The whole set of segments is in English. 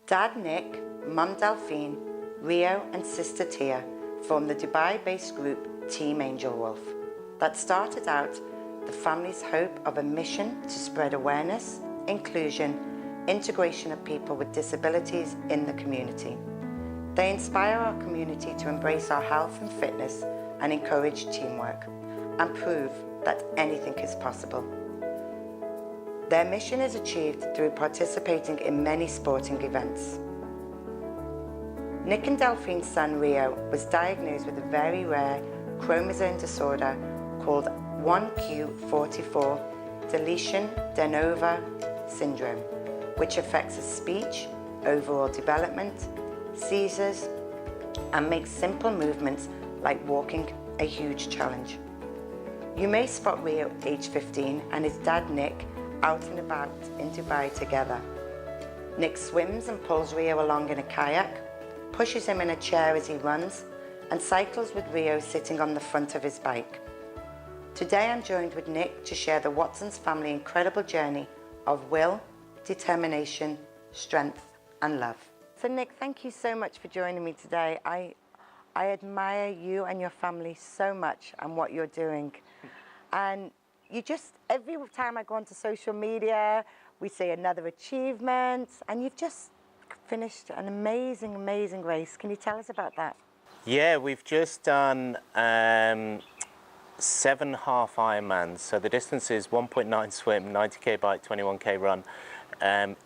Dad Nick, Mum Delphine, Rio and sister Tia formed the Dubai-based group Team Angel Wolf that started out the family's hope of a mission to spread awareness, inclusion, integration of people with disabilities in the community. They inspire our community to embrace our health and fitness and encourage teamwork and prove that anything is possible. Their mission is achieved through participating in many sporting events. Nick and Delphine's son Rio was diagnosed with a very rare chromosome disorder called 1q44 deletion de novo syndrome, which affects his speech, overall development, seizures, and makes simple movements like walking a huge challenge. You may spot Rio at age 15 and his dad Nick out and about in Dubai together. Nick swims and pulls Rio along in a kayak, pushes him in a chair as he runs, and cycles with Rio sitting on the front of his bike. Today I'm joined with Nick to share the Watsons family incredible journey of will, determination, strength, and love. So Nick, thank you so much for joining me today. I admire you and your family so much and what you're doing. And you just, every time I go onto social media, we see another achievement, and you've just finished an amazing, amazing race. Can you tell us about that? Yeah, we've just done 7 half Ironmans. So the distance is 1.9 swim, 90k bike, 21k run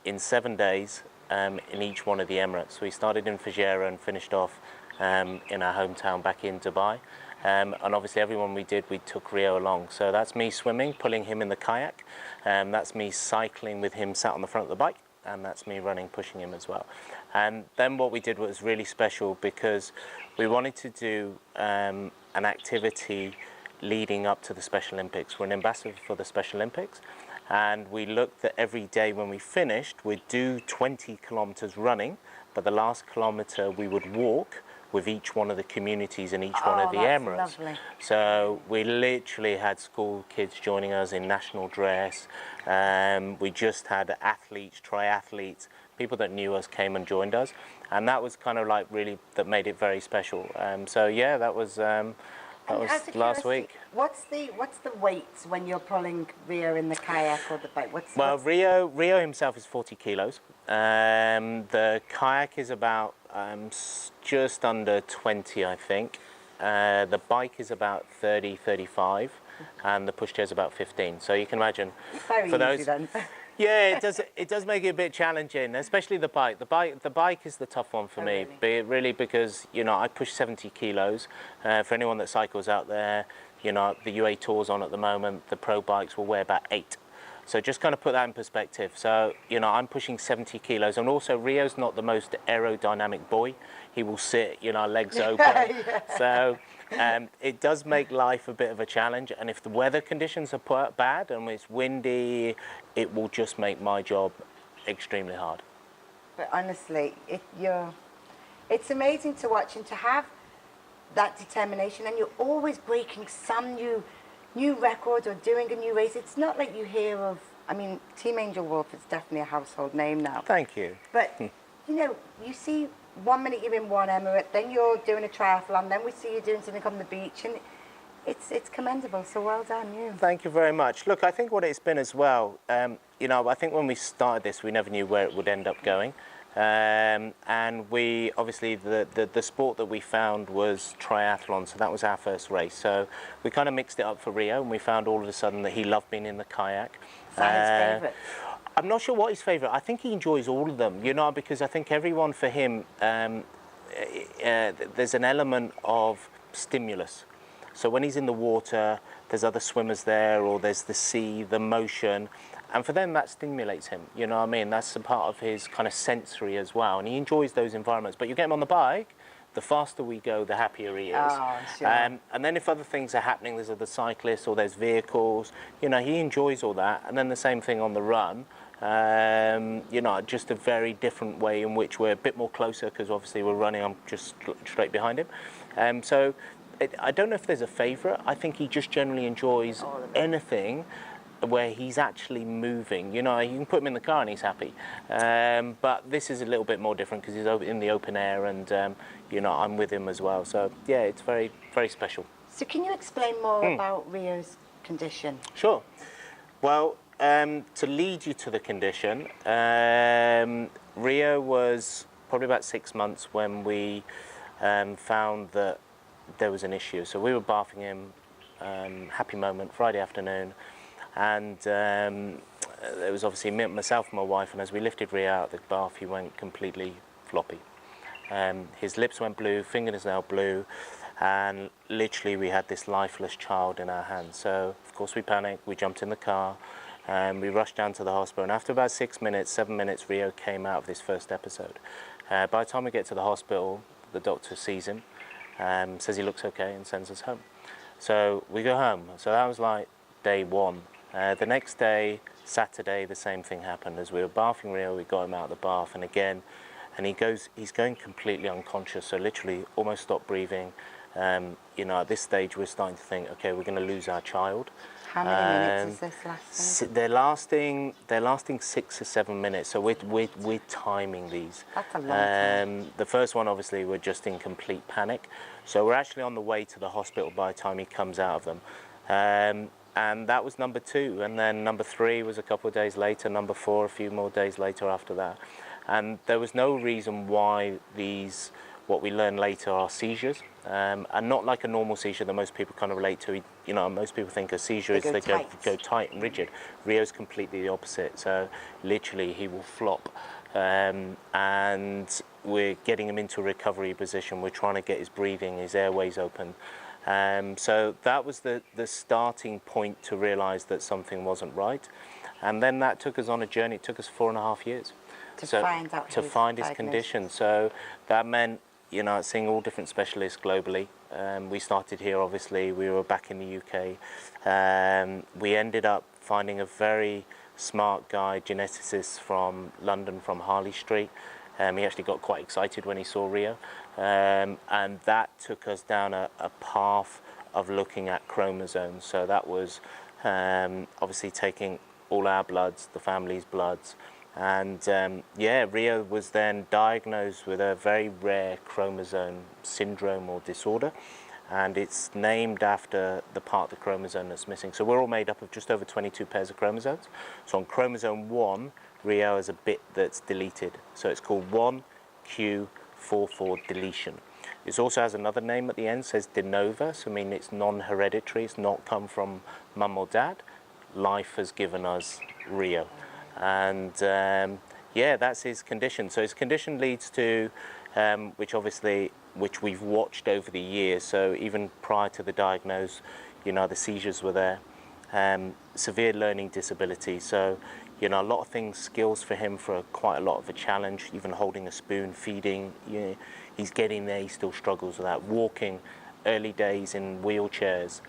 in 7 days in each one of the Emirates. We started in Fujairah and finished off in our hometown back in Dubai. And obviously everyone we did, we took Rio along. So that's me swimming, pulling him in the kayak. That's me cycling with him sat on the front of the bike. And that's me running, pushing him as well. And then what we did was really special because we wanted to do an activity leading up to the Special Olympics. We're an ambassador for the Special Olympics. And we looked at every day when we finished, we'd do 20 kilometers running, but the last kilometer we would walk with each one of the communities in each one of the Emirates. Lovely. So we literally had school kids joining us in national dress. We just had athletes, triathletes, people that knew us came and joined us. And that was kind of like really, that made it very special. So yeah, that was last week. What's the weight when you're pulling Rio in the kayak or the bike? Rio himself is 40 kilos. The kayak is about just under 20, I think. The bike is about 30, 35, and the pushchair is about 15. So you can imagine Very for easy those. then. Yeah, it does make it a bit challenging, especially the bike. The bike is the tough one for me, really, because I push 70 kilos. For anyone that cycles out there, the UA Tour's on at the moment. The pro bikes will weigh about 8. So just kind of put that in perspective. So I'm pushing 70 kilos, and also Rio's not the most aerodynamic boy. He will sit, legs open. Yeah. So it does make life a bit of a challenge, and if the weather conditions are bad and it's windy, it will just make my job extremely hard. But honestly, it's amazing to watch and to have that determination, and you're always breaking some new record or doing a new race. It's not like you hear of, Team Angel Wolf is definitely a household name now. Thank you. But, you see 1 minute you're in one Emirate, then you're doing a triathlon, then we see you doing something on the beach, and it's commendable, so well done, you. Thank you very much. Look, I think what it's been as well, I think when we started this, we never knew where it would end up going. And we, obviously, the sport that we found was triathlon, so that was our first race. So we kind of mixed it up for Rio, and we found all of a sudden that he loved being in the kayak. Is that his favourite? I'm not sure what his favourite. I think he enjoys all of them, because I think everyone for him, there's an element of stimulus. So when he's in the water, there's other swimmers there, or there's the sea, the motion. And for them, that stimulates him, That's a part of his kind of sensory as well. And he enjoys those environments. But you get him on the bike, the faster we go, the happier he is. Oh, sure. And then if other things are happening, there's other cyclists or there's vehicles, he enjoys all that. And then the same thing on the run, just a very different way in which we're a bit more closer, because obviously we're running, I'm just straight behind him. So I don't know if there's a favourite. I think he just generally enjoys anything where he's actually moving. You know, you can put him in the car and he's happy. But this is a little bit more different because he's in the open air and, you know, I'm with him as well. So, yeah, it's very, very special. So can you explain more about Rio's condition? Sure. Well, to lead you to the condition, Rio was probably about 6 months when we found that there was an issue. So we were bathing him, happy moment, Friday afternoon, and there was obviously myself and my wife, and as we lifted Rio out of the bath, he went completely floppy. His lips went blue, fingernail blue, and literally we had this lifeless child in our hands. So of course we panicked, we jumped in the car, we rushed down to the hospital, and after about 6 minutes, 7 minutes, Rio came out of this first episode. By the time we get to the hospital, the doctor sees him, says he looks okay and sends us home. So we go home. So that was like day one. The next day, Saturday, the same thing happened. As we were bathing Rio, we got him out of the bath, and again, and he's going completely unconscious, so literally almost stopped breathing. You know, at this stage, we're starting to think, okay, we're going to lose our child. How many minutes is this lasting? They're lasting 6 or 7 minutes. So we're timing these. That's a long time. The first one, obviously, we're just in complete panic. So we're actually on the way to the hospital by the time he comes out of them. And that was number 2. And then number 3 was a couple of days later. Number 4, a few more days later after that. And there was no reason why these, what we learned later, are seizures. And not like a normal seizure that most people kind of relate to. You know, most people think a seizure is they go tight and rigid. Rio's completely the opposite. So literally he will flop. And we're getting him into a recovery position. We're trying to get his breathing, his airways open. So that was the starting point to realize that something wasn't right. And then that took us on a journey. It took us 4.5 years. To find his condition. So that meant, you know, seeing all different specialists globally. We started here, obviously. We were back in the UK. We ended up finding a very smart guy, geneticist from London, from Harley Street. He actually got quite excited when he saw Rio. And that took us down a path of looking at chromosomes. So that was obviously taking all our bloods, the family's bloods. And yeah, Rio was then diagnosed with a very rare chromosome syndrome or disorder, and it's named after the part of the chromosome that's missing. So we're all made up of just over 22 pairs of chromosomes. So on chromosome 1, Rio has a bit that's deleted. So it's called 1q44 deletion. It also has another name at the end, says de novo, so I mean it's non-hereditary, it's not come from mum or dad. Life has given us Rio. And yeah, that's his condition. So his condition leads to, which we've watched over the years. So even prior to the diagnosis, you know, the seizures were there. Severe learning disability. So, you know, a lot of things, skills for him for quite a lot of a challenge. Even holding a spoon, feeding. You know, he's getting there. He still struggles with that. Walking, early days in wheelchairs.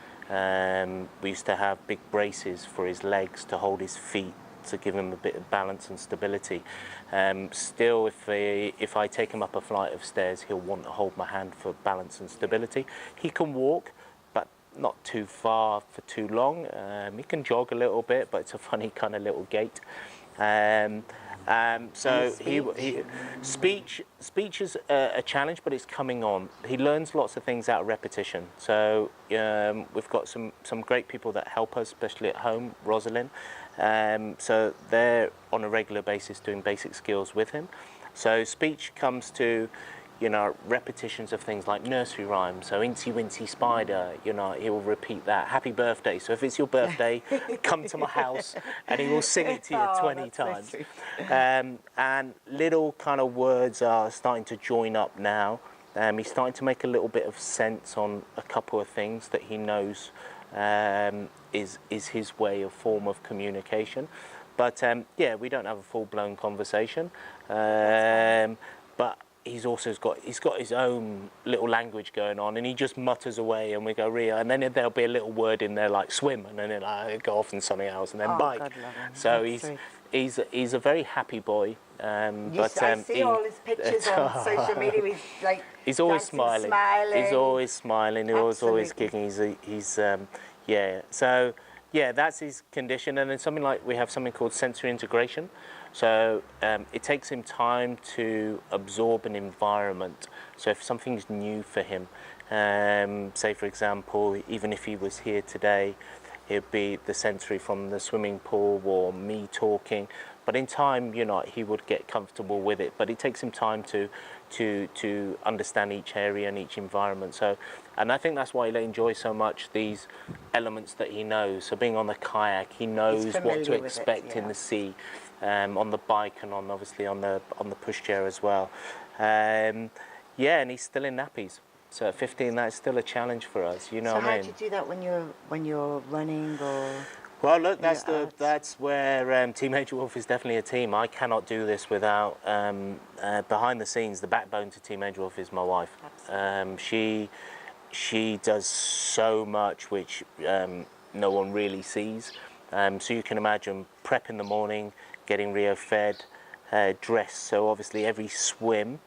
We used to have big braces for his legs to hold his feet, to give him a bit of balance and stability. Still, if I take him up a flight of stairs, he'll want to hold my hand for balance and stability. He can walk, but not too far for too long. He can jog a little bit, but it's a funny kind of little gait. So speech is a challenge, but it's coming on. He learns lots of things out of repetition. So we've got some great people that help us, especially at home, Rosalind. So they're on a regular basis doing basic skills with him. So speech comes to, you know, repetitions of things like nursery rhymes. So Incy Wincy Spider, you know, he will repeat that. Happy birthday. So if it's your birthday, come to my house, and he will sing it to you 20 times. So and little kind of words are starting to join up now. He's starting to make a little bit of sense on a couple of things that he knows is his form of communication. But yeah, we don't have a full-blown conversation. But he's got his own little language going on, and he just mutters away, and we go Rio, and then there'll be a little word in there like swim, and then he'll go off in something else, and then bike. So he's a very happy boy. But I see all his pictures on social media. He's always smiling. He's always smiling. He's always kicking. He's yeah. So Yeah, that's his condition, and then we have something called sensory integration. So it takes him time to absorb an environment. So if something's new for him, say for example, even if he was here today, it'd be the sensory from the swimming pool or me talking. But in time, he would get comfortable with it. But it takes him time to understand each area and each environment. So, and I think that's why he enjoys so much these elements that he knows. So being on the kayak, he knows what to expect in the sea. On the bike and obviously on the pushchair as well. And he's still in nappies. So at 15, that's still a challenge for us. You know what I mean? So how do you do that when you're running or? Well, look, that's where Team Angel Wolf is definitely a team. I cannot do this without behind the scenes. The backbone to Team Angel Wolf is my wife. She does so much which no one really sees. So you can imagine prep in the morning, getting Rio fed, dressed. So obviously every swim,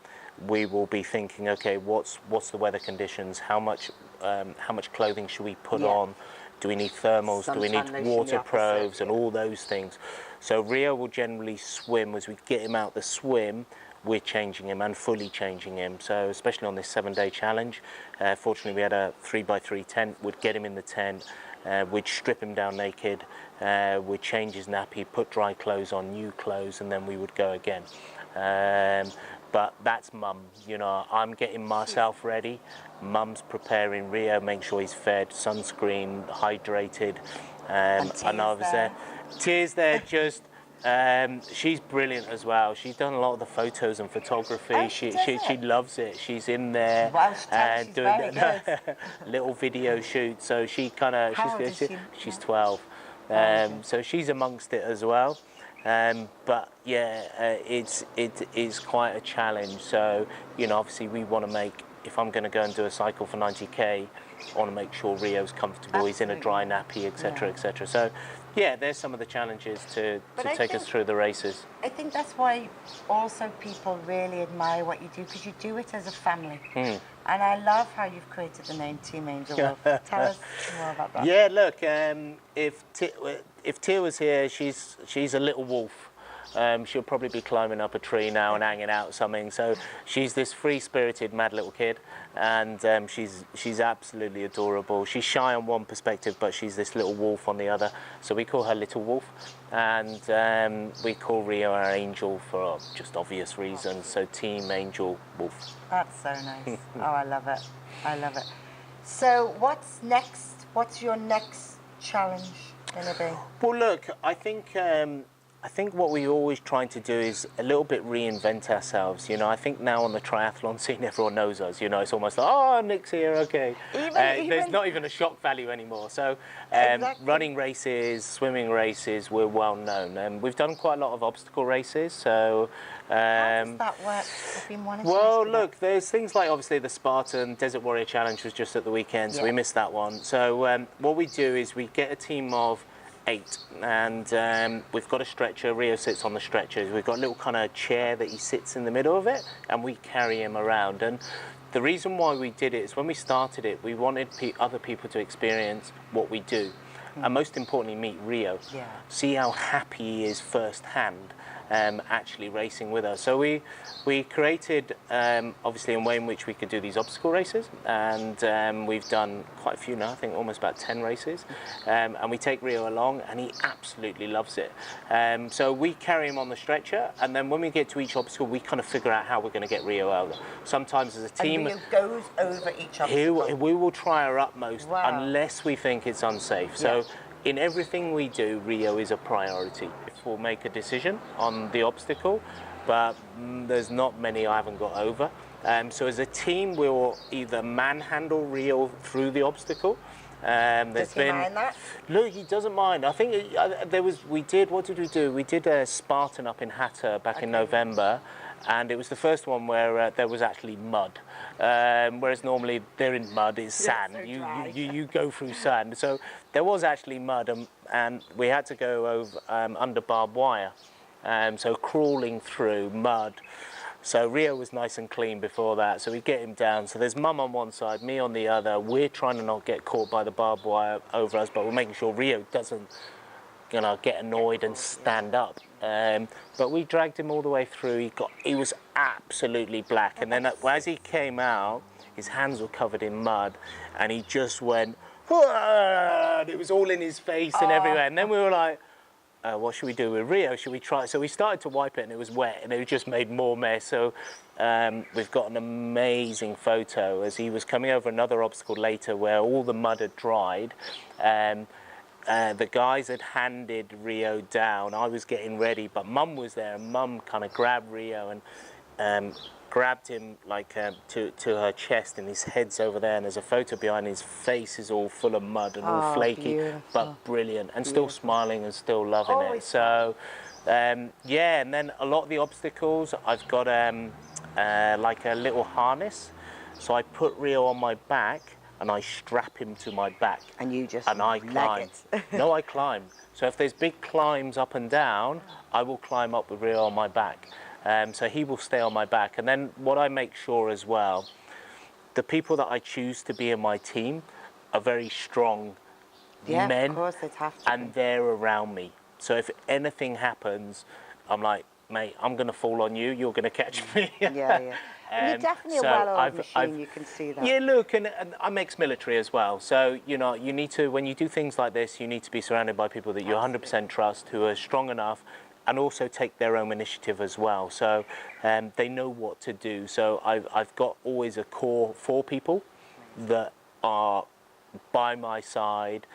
we will be thinking, okay, what's the weather conditions? How much clothing should we put on? Do we need thermals? Do we need water probes and all those things? So Rio will generally swim. As we get him out the swim, we're changing him and fully changing him. So especially on this 7-day challenge, fortunately we had a 3x3 tent. We'd get him in the tent, we'd strip him down naked, we'd change his nappy, put dry clothes on, new clothes, and then we would go again. But that's Mum, I'm getting myself ready. Mum's preparing Rio, make sure he's fed, sunscreen, hydrated. And I was there. Tears there, just, she's brilliant as well. She's done a lot of the photos and photography. She loves it. She's in there and doing little video shoots. So she she's 12. So she's amongst it as well. But it is quite a challenge. So obviously we want to make, if I'm going to go and do a cycle for 90k, I want to make sure Rio's comfortable. Absolutely. He's in a dry nappy, etc., etc. So there's some of the challenges to take us through the races. I think that's why also people really admire what you do, because you do it as a family. And I love how you've created the name Team Angel Wolf. Tell us more about that. Yeah, look, if Tia was here, she's a little wolf. She'll probably be climbing up a tree now and hanging out something. So she's this free-spirited, mad little kid, and she's absolutely adorable. She's shy on one perspective, but she's this little wolf on the other. So we call her Little Wolf, and we call Rio our angel for just obvious reasons. So Team Angel Wolf. That's so nice. Oh, I love it. I love it. So what's next? What's your next challenge going to be? Well, look, I think what we're always trying to do is a little bit reinvent ourselves. I think now on the triathlon scene, everyone knows us. It's almost like, oh, Nick's here, okay. There's not even a shock value anymore. So running races, swimming races, we're well known. We've done quite a lot of obstacle races. So how does that work? I've been wanting to well, look, there's things like obviously the Spartan Desert Warrior Challenge was just at the weekend, so we missed that one. So what we do is we get a team of 8, and we've got a stretcher. Rio sits on the stretcher. We've got a little kind of chair that he sits in the middle of it, and we carry him around. And the reason why we did it is when we started it, we wanted other people to experience what we do, and most importantly, meet Rio. See how happy he is firsthand. Actually racing with us. So we created obviously a way in which we could do these obstacle races, and we've done quite a few now, I think almost about 10 races, and we take Rio along and he absolutely loves it. So we carry him on the stretcher, and then when we get to each obstacle we kind of figure out how we're going to get Rio out. Sometimes as a team, and Rio goes over each obstacle. We will try our utmost unless we think it's unsafe. So in everything we do, Rio is a priority. We'll make a decision on the obstacle, but there's not many I haven't got over. So as a team, we'll either manhandle Rio through the obstacle. Does he mind that? Look, he doesn't mind. I think what did we do? We did a Spartan up in Hatter back in November, and it was the first one where there was actually mud. Whereas normally they're in mud, it's sand. So you go through sand. So there was actually mud, and we had to go over under barbed wire. So crawling through mud. So Rio was nice and clean before that, so we get him down. So there's Mum on one side, me on the other. We're trying to not get caught by the barbed wire over us, but we're making sure Rio doesn't, you know, get annoyed and stand up. But we dragged him all the way through. He was absolutely black, and then as he came out, his hands were covered in mud, and he just went, and it was all in his face and everywhere. And then we were like, what should we do with Rio? Should we try? So we started to wipe it, and it was wet, and it just made more mess. So we've got an amazing photo as he was coming over another obstacle later where all the mud had dried. The guys had handed Rio down. I was getting ready, but Mum was there, and Mum kind of grabbed Rio and grabbed him like to her chest, and his head's over there, and there's a photo behind. His face is all full of mud and all flaky, beautiful. but brilliant, and still smiling and still loving it. So yeah, and then a lot of the obstacles, I've got like a little harness, so I put Rio on my back and I strap him to my back. And you just and I climb. No, I climb. So if there's big climbs up and down, I will climb up with Rio on my back. So he will stay on my back. And then what I make sure as well, the people that I choose to be in my team are very strong men, of course, they'd have to and they're around me. So if anything happens, I'm like, mate, I'm going to fall on you, you're going to catch me. Yeah. You're definitely a well-oiled machine, you can see that. Yeah, look, and I'm ex-military as well. So, you know, you need to, when you do things like this, you need to be surrounded by people that you 100% trust, who are strong enough, and also take their own initiative as well. So they know what to do. So I've got always a core 4 people that are by my side,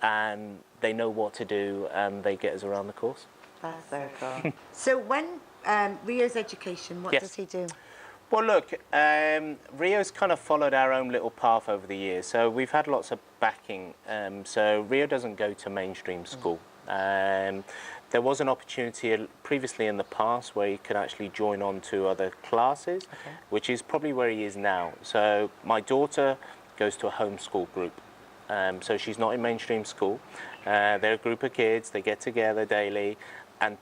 and they know what to do, and they get us around the course. That's so cool. So when Rio's education, what does he do? Well, look, Rio's kind of followed our own little path over the years. So we've had lots of backing. So Rio doesn't go to mainstream school. There was an opportunity previously in the past where he could actually join on to other classes, which is probably where he is now. So my daughter goes to a homeschool group. So she's not in mainstream school. They're a group of kids. They get together daily. And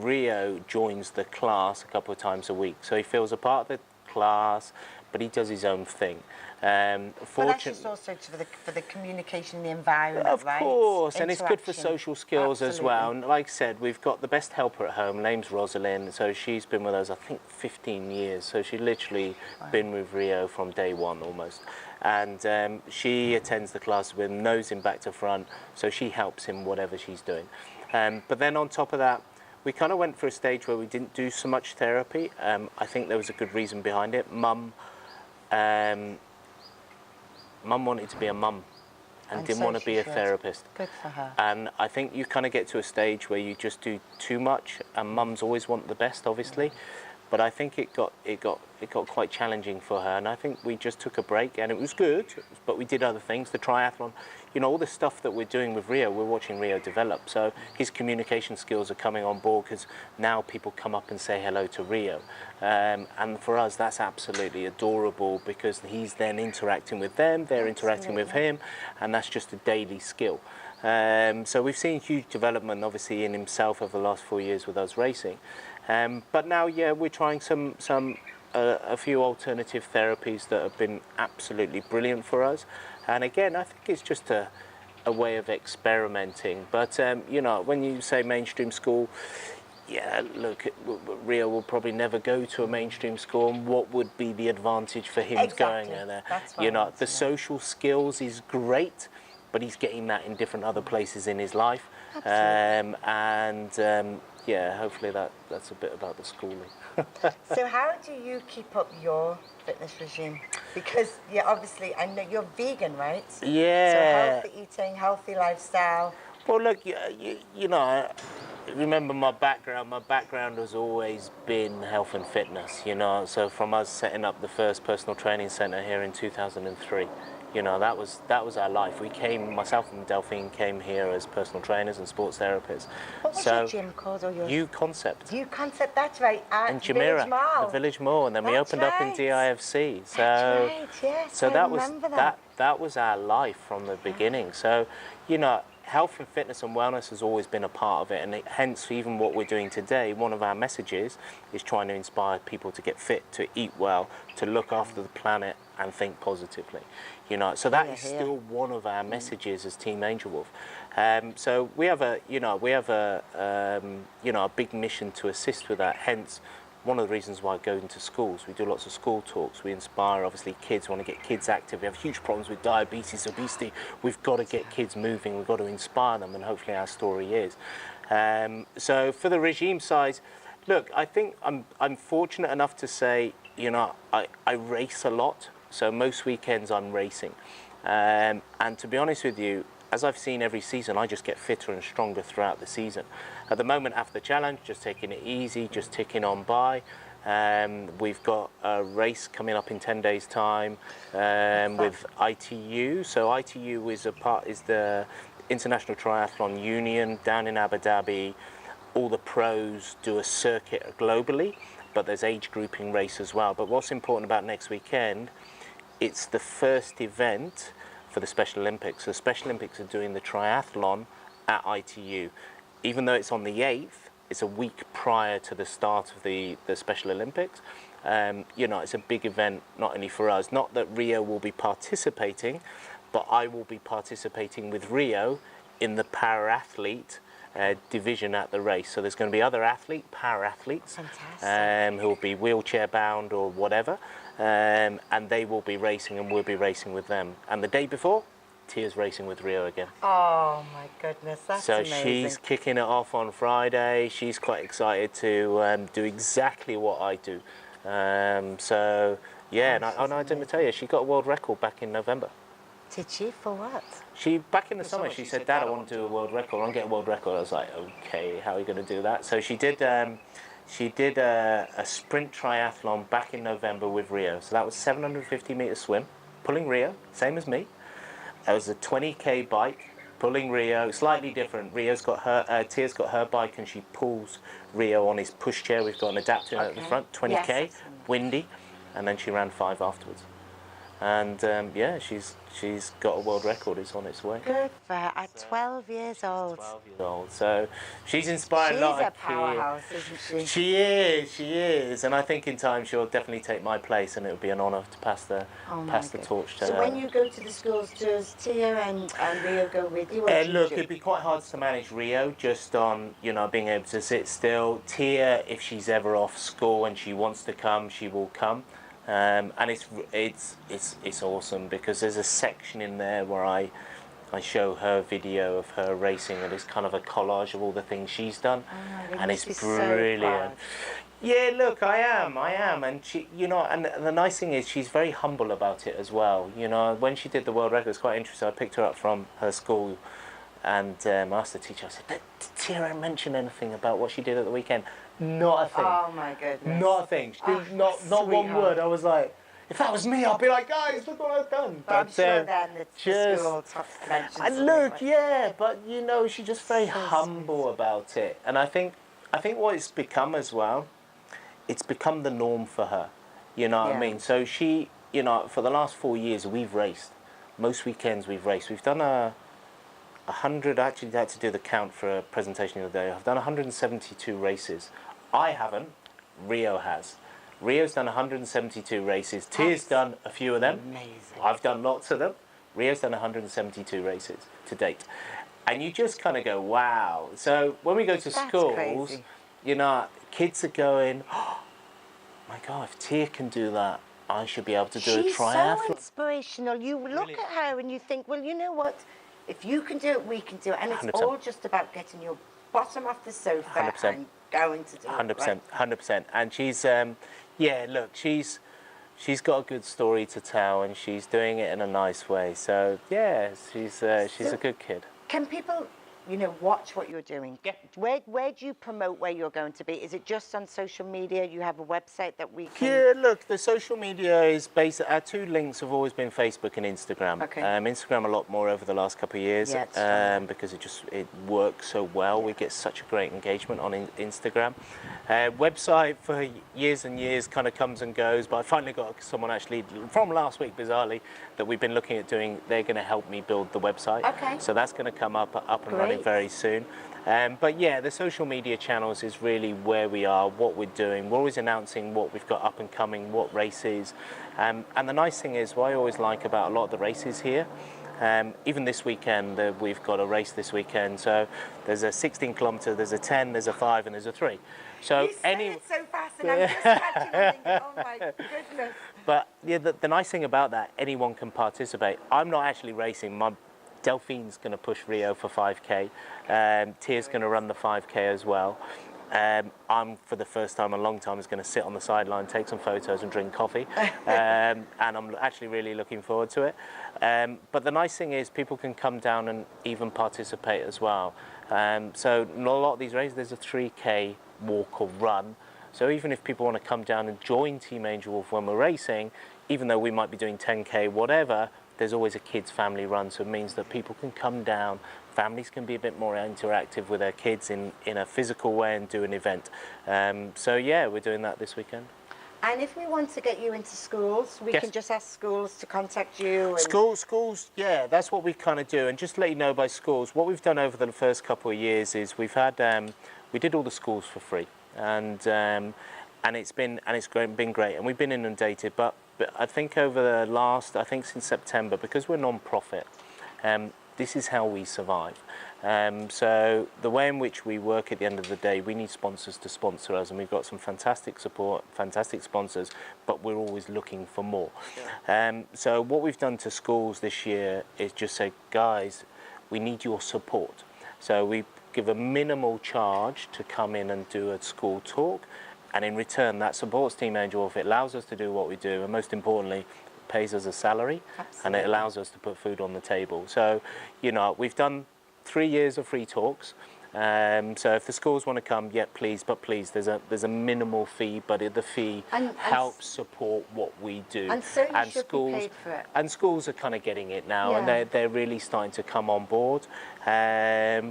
Rio joins the class a couple of times a week. So he feels a part of the class, but he does his own thing. But that's just also for the communication, the environment, right? Of course, and it's good for social skills as well. Absolutely. And like I said, we've got the best helper at home. Her name's Rosalind. So she's been with us, I think, 15 years. So she's literally been with Rio from day one almost. And she attends the class with him, knows him back to front. So she helps him whatever she's doing. But then on top of that, we kind of went for a stage where we didn't do so much therapy. I think there was a good reason behind it. Mum wanted to be a mum and didn't want to be a therapist. Good for her. And I think you kind of get to a stage where you just do too much, and mums always want the best, obviously. But I think it got quite challenging for her, and I think we just took a break, and it was good, but we did other things. The triathlon, you know, all the stuff that we're doing with Rio, we're watching Rio develop. So his communication skills are coming on board because now people come up and say hello to Rio. And for us, that's absolutely adorable because he's then interacting with them, they're interacting with him, and that's just a daily skill. So we've seen huge development, obviously, in himself over the last 4 years with us racing. But now, yeah, we're trying a few alternative therapies that have been absolutely brilliant for us. And again, I think it's just a way of experimenting. But, you know, when you say mainstream school, yeah, look, Rio will probably never go to a mainstream school. And what would be the advantage for him going there? You know, the social skills is great, but he's getting that in different other places in his life. Yeah, hopefully that's a bit about the schooling. So how do you keep up your fitness regime? Because obviously, I know you're vegan, right? Yeah. So healthy eating, healthy lifestyle. Well, look, you know, remember my background. My background has always been health and fitness, you know. So from us setting up the first personal training centre here in 2003, you know, that was our life. We came, myself and Delphine came here as personal trainers and sports therapists. What was your gym called? Or your... U Concept. U Concept, that's right. In Jumeirah, the Village Mall, and then we opened up in DIFC. So, that's right, yes, so I remember that. That was our life from the beginning. So, you know, health and fitness and wellness has always been a part of it, and hence even what we're doing today, one of our messages is trying to inspire people to get fit, to eat well, to look after the planet and think positively. You know, so that is still one of our messages as Team Angel Wolf. So we have a big mission to assist with that. Hence, one of the reasons why I go into schools. We do lots of school talks. We inspire, obviously, kids. We want to get kids active. We have huge problems with diabetes, obesity. We've got to get kids moving. We've got to inspire them, and hopefully our story is. So for the regime size, look, I think I'm fortunate enough to say, you know, I race a lot. So most weekends I'm racing. And to be honest with you, as I've seen every season, I just get fitter and stronger throughout the season. At the moment, after the challenge, just taking it easy, just ticking on by. We've got a race coming up in 10 days' time with ITU. So ITU is the International Triathlon Union down in Abu Dhabi. All the pros do a circuit globally, but there's age grouping race as well. But what's important about next weekend, it's the first event for the Special Olympics. The Special Olympics are doing the triathlon at ITU. Even though it's on the 8th, it's a week prior to the start of the Special Olympics. You know, it's a big event, not only for us. Not that Rio will be participating, but I will be participating with Rio in the para-athlete division at the race. So there's going to be other para-athletes who will be wheelchair bound or whatever. And they will be racing and we'll be racing with them. And the day before, Tia's racing with Rio again. Oh my goodness, that's amazing. So she's kicking it off on Friday. She's quite excited to do exactly what I do. So yeah, and I didn't tell you, she got a world record back in November. Did she? For what? She, back in the summer, she said, Dad, I want to do a world record. I want to get a world record. I was like, okay, how are you going to do that? So she did a sprint triathlon back in November with Rio. So that was 750 metre swim, pulling Rio, same as me. It was a 20k bike, pulling Rio, slightly different. Tia's got her bike and she pulls Rio on his pushchair. We've got an adapter at the front, 20k, yes, windy, and then she ran 5 afterwards. And yeah, she's got a world record. It's on its way. Good for her. At 12 years old. 12 years old. So she's inspiring a lot of kids. She's a powerhouse, isn't she? She is. And I think in time she'll definitely take my place, and it would be an honour to pass the torch to her. So when you go to the schools, does Tia and Rio go with you? Look, it'd be quite hard to manage Rio just on, you know, being able to sit still. Tia, if she's ever off school and she wants to come, she will come. And it's awesome because there's a section in there where I show her video of her racing, and it's kind of a collage of all the things she's done, and it's brilliant. Yeah, look, I am, and she, you know, and the nice thing is she's very humble about it as well. You know, when she did the world record, it was quite interesting. I picked her up from her school, and asked the teacher. I said, "Did Tia mention anything about what she did at the weekend?" Not a thing. Oh my goodness. Not a thing. Not one word. I was like, if that was me, I'd be like, guys, look what I've done. But I'm sure then the school mentions look, yeah, but you know, she's just very humble about it. And I think what it's become as well, it's become the norm for her. You know what I mean? So she, you know, for the last 4 years, we've raced. Most weekends we've raced. We've done 100, I actually had to do the count for a presentation the other day. I've done 172 races. I haven't, Rio has. Rio's done 172 races. Tia's done a few of them. Amazing. I've done lots of them. Rio's done 172 races to date. And you just kind of go, wow. So when we go to schools, you know, kids are going, oh my God, if Tia can do that, I should be able to do a triathlon. She's so inspirational. You look at her and you think, well, you know what? If you can do it, we can do it. And it's 100%. all just about getting your bottom off the sofa 100%. and going to do 100%, it. Right? 100%. And she's, yeah, look, she's got a good story to tell, and she's doing it in a nice way. So yeah, she's a good kid. Can people you know, watch what you're doing? Yeah. Where do you promote where you're going to be? Is it just on social media? You have a website that we can... Yeah, look, the social media is based. Our two links have always been Facebook and Instagram. Okay. Instagram a lot more over the last couple of years, Yeah, it's strong. because it works so well. We get such a great engagement on Instagram. Website for years and years kind of comes and goes, but I finally got someone actually from last week, bizarrely, that we've been looking at doing. They're going to help me build the website. Okay. So that's going to come up and running Great. very soon. But yeah, the social media channels is really where we are, what we're doing. We're always announcing what we've got up and coming, what races. And the nice thing is, what I always like about a lot of the races here, even this weekend, we've got a race this weekend. So there's a 16 kilometre, there's a 10, there's a 5 and there's a 3. So You say it so fast and I'm just catching and thinking, oh my goodness. But yeah, the nice thing about that, anyone can participate. I'm not actually racing. My Delphine's going to push Rio for 5K. Tia's going to run the 5K as well. I'm, for the first time in a long time, is going to sit on the sideline, take some photos and drink coffee. And I'm actually really looking forward to it. But the nice thing is people can come down and even participate as well. So in a lot of these races, there's a 3K walk or run. So even if people want to come down and join Team Angel Wolf when we're racing, even though we might be doing 10K, whatever, there's always a kids family run, so it means that people can come down, families can be a bit more interactive with their kids in a physical way and do an event. So yeah, we're doing that this weekend. And if we want to get you into schools, we Yes. can just ask schools to contact you. And... Schools, yeah, that's what we kind of do. And just to let you know by schools, what we've done over the first couple of years is we've had, we did all the schools for free, and it's been great, and we've been inundated. But I think over the last, since September, because we're non-profit, this is how we survive. So the way in which we work at the end of the day, we need sponsors to sponsor us, and we've got some fantastic support, fantastic sponsors, but we're always looking for more. Yeah. So what we've done to schools this year is just say, guys, we need your support. So we give a minimal charge to come in and do a school talk, and in return that supports Team Angel Wolf. It allows us to do what we do, and most importantly, pays us a salary. Absolutely. And it allows us to put food on the table. So, you know, we've done 3 years of free talks. So if the schools want to come, yeah, please, but please, there's a minimal fee, but the fee helps support what we do. And so you should be paid for it. And schools are kind of getting it now, yeah. and they're really starting to come on board. Yeah,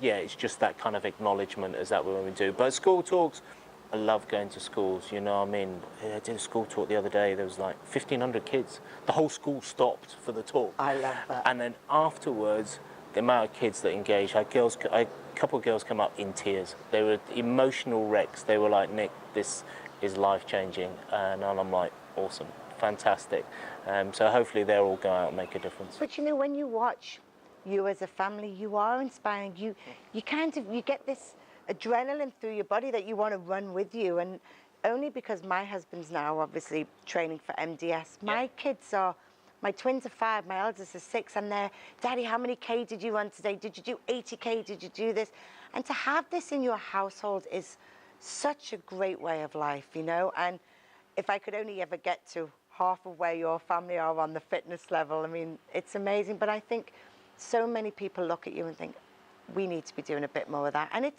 it's just that kind of acknowledgement as that when we do. But school talks, I love going to schools, you know what I mean? I did a school talk the other day, there was like 1,500 kids. The whole school stopped for the talk. I love that. And then afterwards, the amount of kids that engaged, I had a couple of girls come up in tears. They were emotional wrecks. They were like, Nick, this is life-changing. And I'm like, awesome, fantastic. So hopefully they'll all go out and make a difference. But you know, when you watch you as a family, you are inspiring. You get this adrenaline through your body that you want to run with you. And only because my husband's now obviously training for MDS, my kids are, my twins are 5, my eldest is 6, and they're, Daddy, how many K did you run today? Did you do 80K? Did you do this? And to have this in your household is such a great way of life, you know? And if I could only ever get to half of where your family are on the fitness level, I mean, it's amazing. But I think so many people look at you and think, we need to be doing a bit more of that. And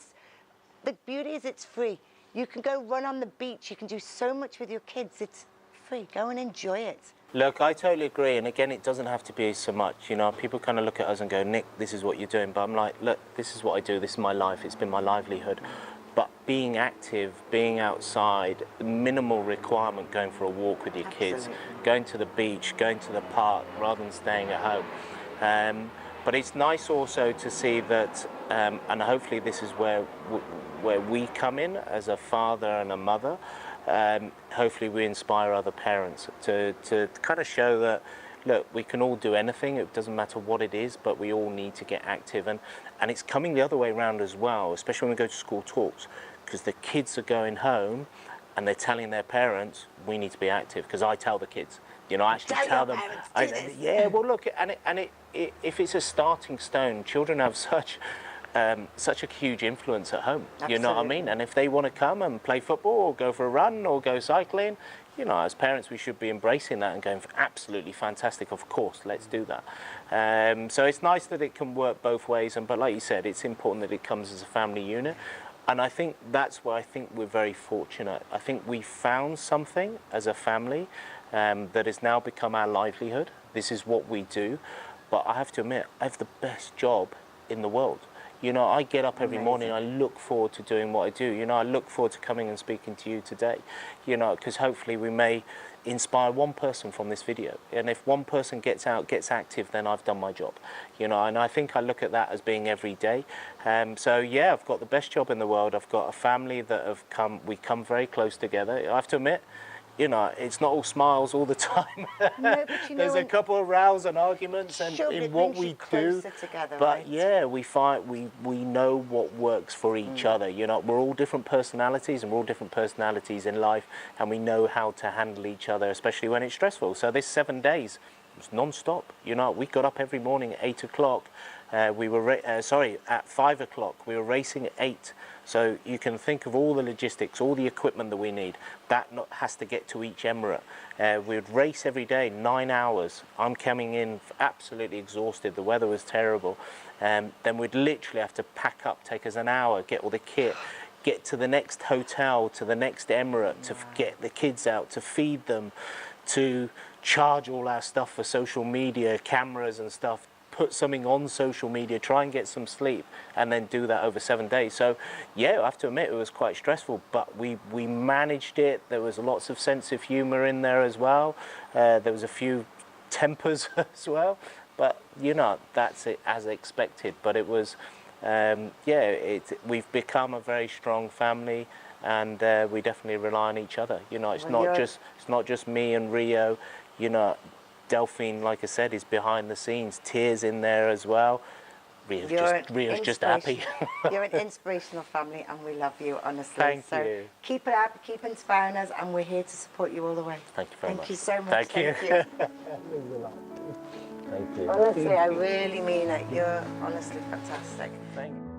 the beauty is it's free. You can go run on the beach. You can do so much with your kids. It's free. Go and enjoy it. Look, I totally agree. And again, it doesn't have to be so much. You know, people kind of look at us and go, Nick, this is what you're doing. But I'm like, look, this is what I do. This is my life. It's been my livelihood. But being active, being outside, minimal requirement, going for a walk with your kids, going to the beach, going to the park rather than staying at home. But it's nice also to see that, and hopefully this is where we come in as a father and a mother. Hopefully we inspire other parents to kind of show that, look, we can all do anything. It doesn't matter what it is, but we all need to get active. And it's coming the other way around as well, especially when we go to school talks, because the kids are going home and they're telling their parents, we need to be active. Because I tell the kids, you know, I actually tell them. Yeah, well, look, if it's a starting stone, children have such such a huge influence at home. Absolutely. You know what I mean? And if they want to come and play football or go for a run or go cycling, you know, as parents, we should be embracing that and going, absolutely fantastic, of course, let's do that. So it's nice that it can work both ways, but like you said, it's important that it comes as a family unit. And I think that's where I think we're very fortunate. I think we found something as a family that has now become our livelihood. This is what we do. But I have to admit, I have the best job in the world. You know, I get up every morning, I look forward to doing what I do. You know, I look forward to coming and speaking to you today, you know, because hopefully we may inspire one person from this video. And if one person gets out, gets active, then I've done my job, you know, and I think I look at that as being every day. So yeah, I've got the best job in the world. I've got a family that have come, we come very close together. I have to admit, you know, it's not all smiles all the time. No, but you know, there's a couple of rows and arguments and sure, in what we do. Together, but right? yeah, we know what works for each other. You know, we're all different personalities and we're all different personalities in life, and we know how to handle each other, especially when it's stressful. So this 7 days was non-stop. You know, we got up every morning at 8 o'clock. We were at 5 o'clock. We were racing at 8. So you can think of all the logistics, all the equipment that we need. That has to get to each emirate. We'd race every day, 9 hours. I'm coming in absolutely exhausted. The weather was terrible. Then we'd literally have to pack up, take us an hour, get all the kit, get to the next hotel, to the next emirate, to get the kids out, to feed them, to charge all our stuff for social media, cameras and stuff, put something on social media, try and get some sleep, and then do that over 7 days. So yeah, I have to admit it was quite stressful, but we managed it. There was lots of sense of humor in there as well. There was a few tempers as well, but you know, that's it as expected. But it was, we've become a very strong family, and we definitely rely on each other. You know, it's not just me and Rio. You know, Delphine, like I said, is behind the scenes, tears in there as well. Rio's just happy. You're an inspirational family, and we love you, honestly. Thank you. Keep it up, keep inspiring us, and we're here to support you all the way. Thank you very much. Thank you so much. Thank you. Thank you. Honestly, I really mean it. You're honestly fantastic. Thank you.